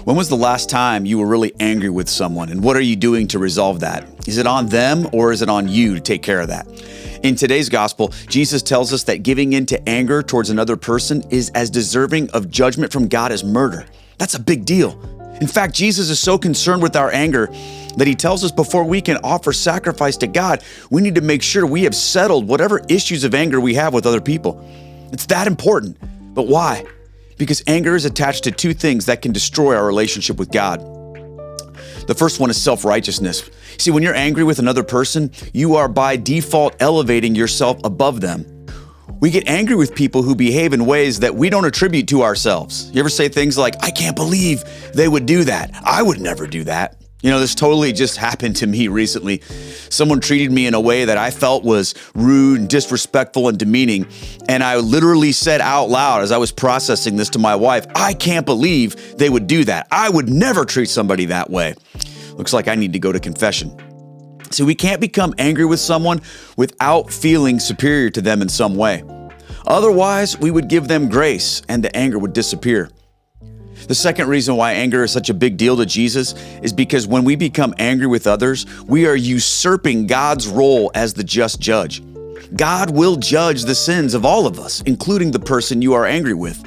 When was the last time you were really angry with someone, and what are you doing to resolve that? Is it on them or is it on you to take care of that? In today's gospel, Jesus tells us that giving in to anger towards another person is as deserving of judgment from God as murder. That's a big deal. In fact, Jesus is so concerned with our anger that he tells us before we can offer sacrifice to God, we need to make sure we have settled whatever issues of anger we have with other people. It's that important. But why? Because anger is attached to two things that can destroy our relationship with God. The first one is self-righteousness. See, when you're angry with another person, you are by default elevating yourself above them. We get angry with people who behave in ways that we don't attribute to ourselves. You ever say things like, I can't believe they would do that. I would never do that. You know, this totally just happened to me recently. Someone treated me in a way that I felt was rude and disrespectful and demeaning. And I literally said out loud as I was processing this to my wife, I can't believe they would do that. I would never treat somebody that way. Looks like I need to go to confession. See, we can't become angry with someone without feeling superior to them in some way. Otherwise, we would give them grace and the anger would disappear. The second reason why anger is such a big deal to Jesus is because when we become angry with others, we are usurping God's role as the just judge. God will judge the sins of all of us, including the person you are angry with.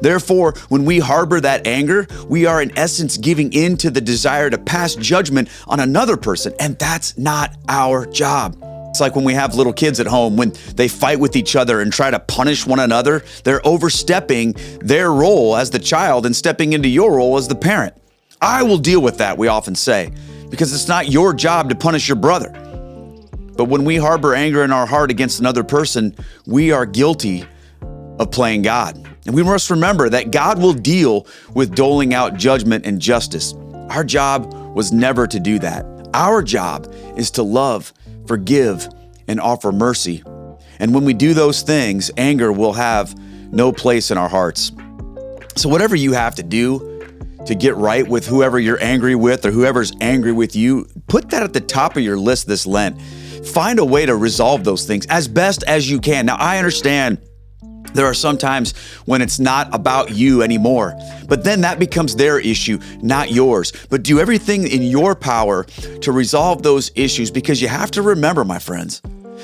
Therefore, when we harbor that anger, we are in essence giving in to the desire to pass judgment on another person, and that's not our job. It's like when we have little kids at home, when they fight with each other and try to punish one another, they're overstepping their role as the child and stepping into your role as the parent. I will deal with that, we often say, because it's not your job to punish your brother. But when we harbor anger in our heart against another person, we are guilty of playing God. And we must remember that God will deal with doling out judgment and justice. Our job was never to do that. Our job is to love, forgive, and offer mercy. And when we do those things, anger will have no place in our hearts. So whatever you have to do to get right with whoever you're angry with or whoever's angry with you, put that at the top of your list this Lent. Find a way to resolve those things as best as you can. Now, I understand there are some times when it's not about you anymore, but then that becomes their issue, not yours. But do everything in your power to resolve those issues, because you have to remember, my friends,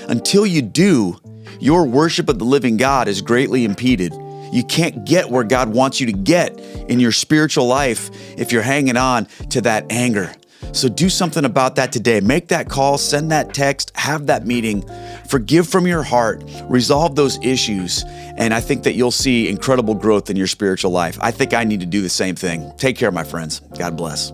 until you do, your worship of the living God is greatly impeded. You can't get where God wants you to get in your spiritual life if you're hanging on to that anger. So do something about that today. Make that call, send that text, have that meeting, forgive from your heart, resolve those issues, and I think that you'll see incredible growth in your spiritual life. I think I need to do the same thing. Take care, my friends. God bless.